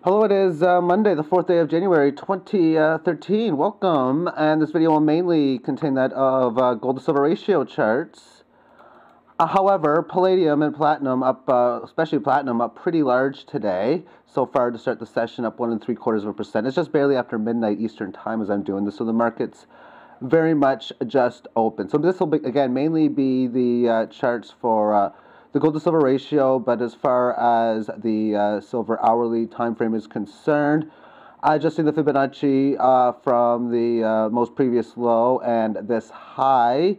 Hello, it is Monday, the 4th day of January, 2013. Welcome, and this video will mainly contain that of gold to silver ratio charts. However, palladium and platinum up, especially platinum, up pretty large today. So far to start the session, up 1.75%. It's just barely after midnight Eastern time as I'm doing this, so the market's very much just open. So this will be, again, mainly be the charts for the gold to silver ratio, but as far as the silver hourly time frame is concerned, adjusting the Fibonacci from the most previous low and this high,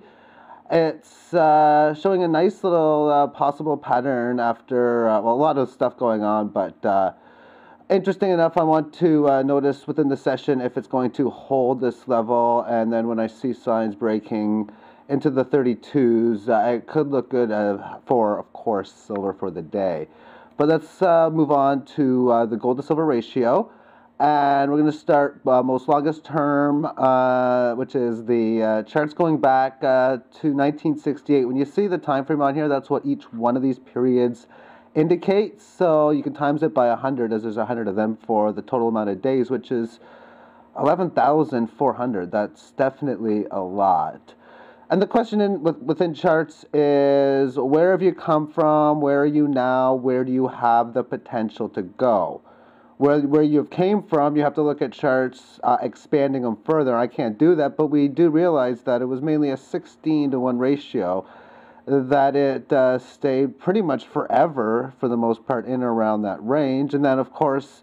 it's showing a nice little possible pattern after a lot of stuff going on, but interesting enough, I want to notice within the session if it's going to hold this level, and then when I see signs breaking into the 32s, it could look good for, of course, silver for the day. But let's move on to the gold to silver ratio. And we're going to start most longest term, which is the charts going back to 1968. When you see the time frame on here, that's what each one of these periods indicates. So you can times it by 100, as there's 100 of them, for the total amount of days, which is 11,400. That's definitely a lot. And the question within charts is, where have you come from? Where are you now? Where do you have the potential to go? Where you came from, you have to look at charts expanding them further. I can't do that, but we do realize that it was mainly a 16-to-1 ratio, that it stayed pretty much forever, for the most part, in and around that range. And then, of course,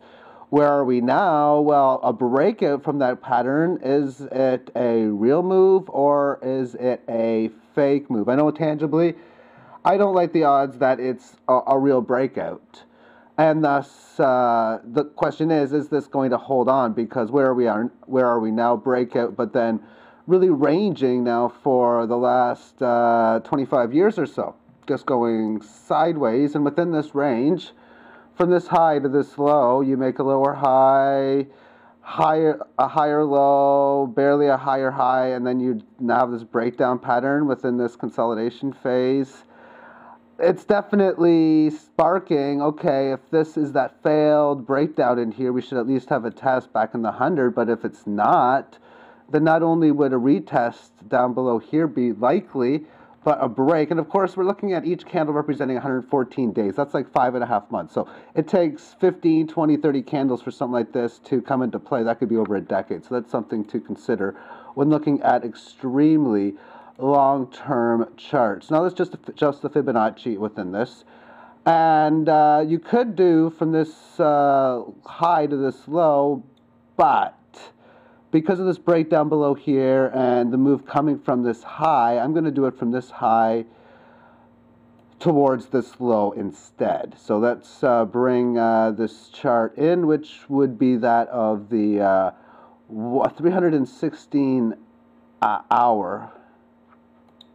where are we now? Well, a breakout from that pattern, is it a real move or is it a fake move? I know tangibly, I don't like the odds that it's a real breakout. And thus, the question is this going to hold on? Because where are we now? Breakout, but then really ranging now for the last 25 years or so, just going sideways. And within this range, from this high to this low, you make a lower high, a higher low, barely a higher high, and then you have this breakdown pattern within this consolidation phase. It's definitely sparking, okay, if this is that failed breakdown in here, we should at least have a test back in the 100, but if it's not, then not only would a retest down below here be likely, but a break. And of course, we're looking at each candle representing 114 days. That's like 5.5 months. So it takes 15, 20, 30 candles for something like this to come into play. That could be over a decade. So that's something to consider when looking at extremely long-term charts. Now let's just adjust the Fibonacci within this. And you could do from this high to this low, but because of this breakdown below here and the move coming from this high, I'm going to do it from this high towards this low instead. So let's bring this chart in, which would be that of the 316 hour,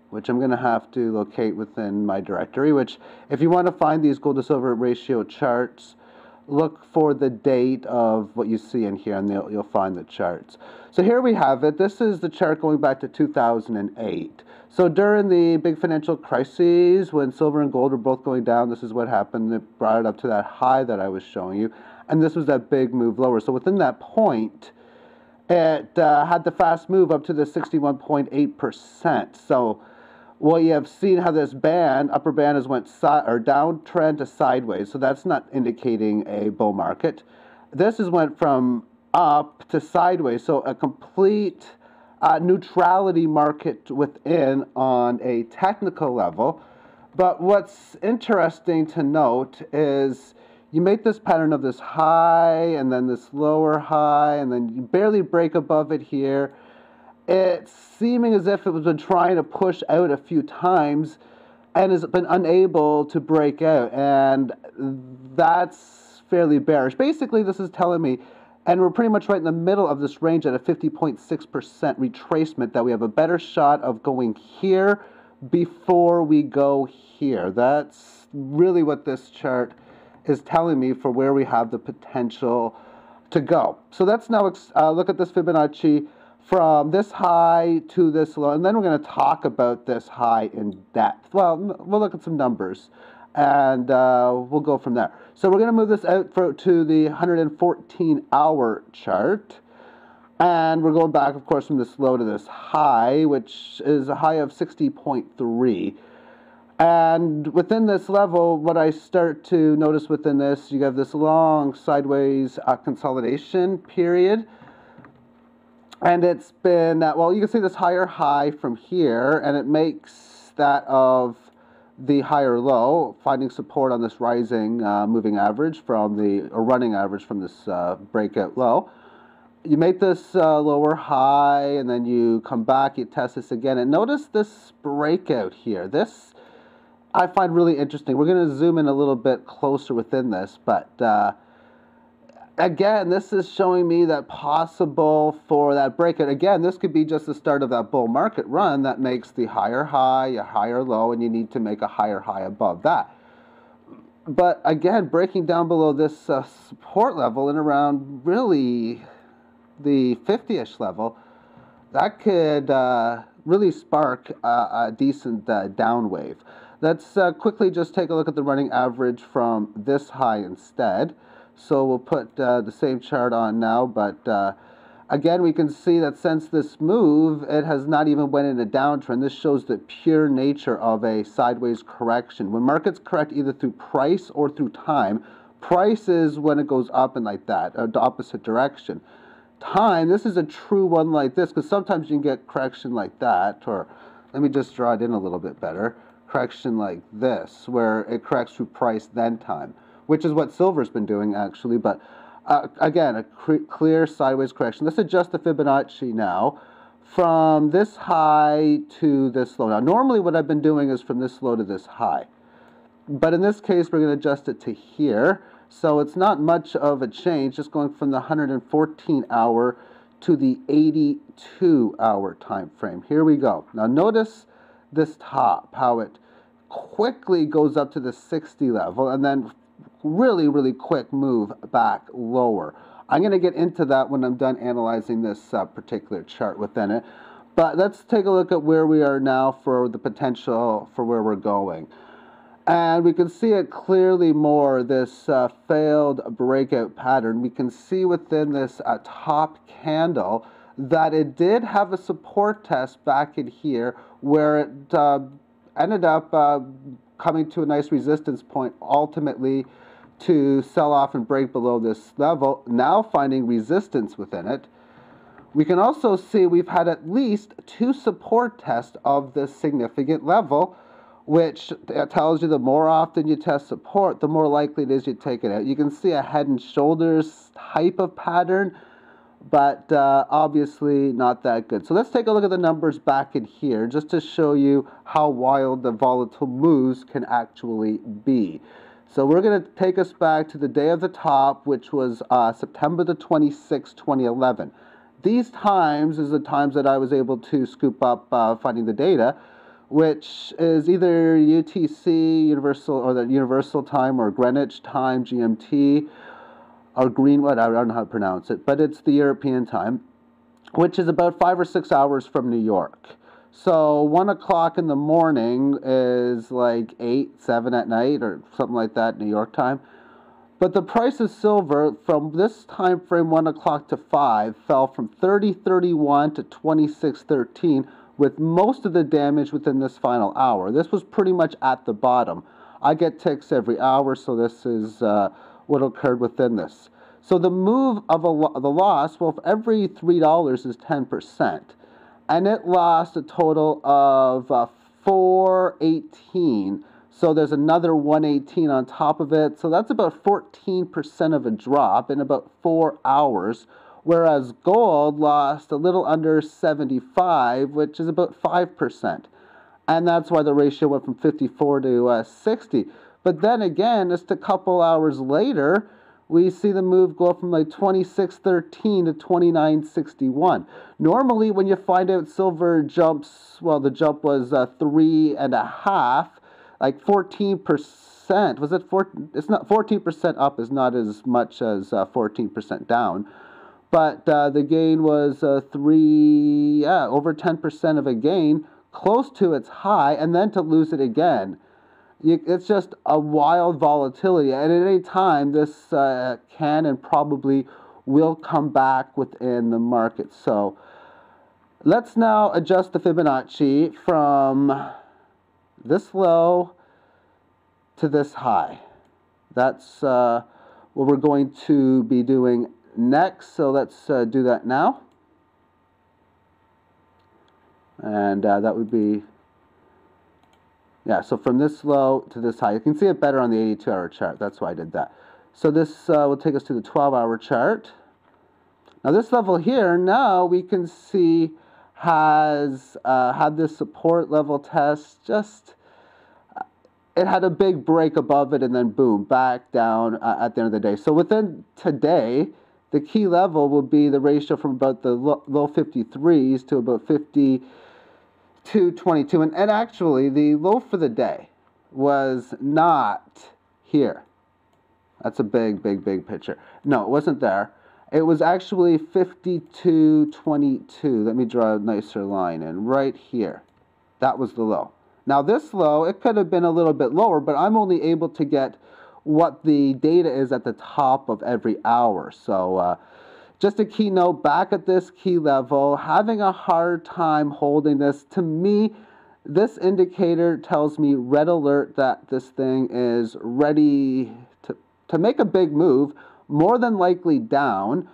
which I'm going to have to locate within my directory, which if you want to find these gold to silver ratio charts, look for the date of what you see in here, and you'll find the charts. So here we have it. This is the chart going back to 2008. So during the big financial crises, when silver and gold were both going down, this is what happened. It brought it up to that high that I was showing you, and this was that big move lower. So within that point, it had the fast move up to the 61.8%. So well, you have seen how this band, upper band, has went downtrend to sideways, so that's not indicating a bull market. This has went from up to sideways, so a complete neutrality market within on a technical level. But what's interesting to note is you make this pattern of this high and then this lower high, and then you barely break above it here. It's seeming as if it was been trying to push out a few times and has been unable to break out, and that's fairly bearish. Basically, this is telling me, and we're pretty much right in the middle of this range at a 50.6% retracement, that we have a better shot of going here before we go here. That's really what this chart is telling me for where we have the potential to go. So let's now look at this Fibonacci from this high to this low, and then we're going to talk about this high in depth. Well, we'll look at some numbers. and we'll go from there. So we're going to move this out to the 114-hour chart. And we're going back, of course, from this low to this high, which is a high of 60.3. And within this level, what I start to notice within this, you have this long sideways consolidation period. And it's been, well, you can see this higher high from here, and it makes that of the higher low, finding support on this rising moving average from the, or running average from this breakout low. You make this lower high, and then you come back, you test this again, and notice this breakout here. This I find really interesting. We're going to zoom in a little bit closer within this, but again, this is showing me that possible for that breakout. Again, this could be just the start of that bull market run that makes the higher high, a higher low, and you need to make a higher high above that. But again, breaking down below this support level and around really the 50-ish level, that could really spark a decent down wave. Let's quickly just take a look at the running average from this high instead. So we'll put the same chart on now, but again, we can see that since this move, it has not even went in a downtrend. This shows the pure nature of a sideways correction. When markets correct either through price or through time, price is when it goes up and like that, or the opposite direction. Time, this is a true one like this, because sometimes you can get correction like that, or let me just draw it in a little bit better, correction like this, where it corrects through price then time, which is what silver's been doing actually, but again, a clear sideways correction. Let's adjust the Fibonacci now from this high to this low. Now, normally what I've been doing is from this low to this high, but in this case, we're going to adjust it to here. So it's not much of a change, just going from the 114-hour to the 82-hour time frame. Here we go. Now notice this top, how it quickly goes up to the 60 level and then really, really quick move back lower. I'm going to get into that when I'm done analyzing this particular chart within it. But let's take a look at where we are now for the potential for where we're going. And we can see it clearly more, this failed breakout pattern. We can see within this top candle that it did have a support test back in here where it ended up coming to a nice resistance point, ultimately to sell off and break below this level, now finding resistance within it. We can also see we've had at least 2 support tests of this significant level, which tells you the more often you test support, the more likely it is you take it out. You can see a head and shoulders type of pattern, but obviously not that good. So let's take a look at the numbers back in here just to show you how wild the volatile moves can actually be. So we're going to take us back to the day of the top, which was September the 26th, 2011. These times is the times that I was able to scoop up finding the data, which is either UTC, Universal, or the Universal Time, or Greenwich Time, GMT, or Greenwood, I don't know how to pronounce it, but it's the European time, which is about 5 or 6 hours from New York. So 1 o'clock in the morning is like 8, 7 at night, or something like that, New York time. But the price of silver from this time frame, 1 o'clock to 5, fell from 30.31 to 26.13, with most of the damage within this final hour. This was pretty much at the bottom. I get ticks every hour, so this is what occurred within this. So the move of the loss, well, if every $3 is 10%, and it lost a total of 418. So there's another 118 on top of it. So that's about 14% of a drop in about 4 hours. Whereas gold lost a little under 75, which is about 5%. And that's why the ratio went from 54 to 60. But then again, just a couple hours later, we see the move go from like 26.13 to 29.61. Normally, when you find out silver jumps, well, the jump was 3.5, like 14%. Was it 4? It's not 14% up is not as much as 14% down. But the gain was over 10% of a gain, close to its high, and then to lose it again. It's just a wild volatility, and at any time this can and probably will come back within the market. So let's now adjust the Fibonacci from this low to this high. That's what we're going to be doing next. So let's do that now. And that would be, yeah, so from this low to this high. You can see it better on the 82-hour chart. That's why I did that. So this will take us to the 12-hour chart. Now this level here, now we can see has had this support level test. Just it had a big break above it and then boom, back down at the end of the day. So within today, the key level will be the ratio from about the low 53s to about 52.22. And actually, the low for the day was not here. That's a big picture. No, it wasn't there. It was actually 52.22. Let me draw a nicer line in right here. That was the low. Now this low, it could have been a little bit lower, but I'm only able to get what the data is at the top of every hour. So just a key note, back at this key level, having a hard time holding this. To me, this indicator tells me red alert that this thing is ready to make a big move, more than likely down.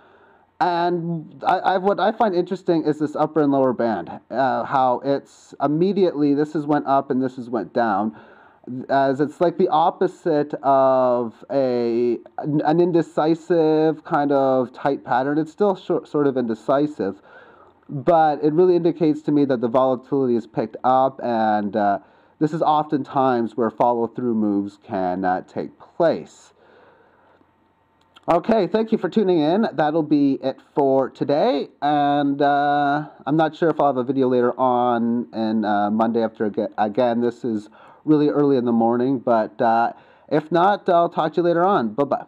And what I find interesting is this upper and lower band, how it's immediately, this has went up and this has went down, as it's like the opposite of an indecisive kind of tight pattern. It's still sort of indecisive, but it really indicates to me that the volatility is picked up, and this is oftentimes where follow-through moves can take place. Okay, thank you for tuning in. That'll be it for today, and I'm not sure if I'll have a video later on and Monday after again. This is really early in the morning, but if not, I'll talk to you later on. Bye-bye.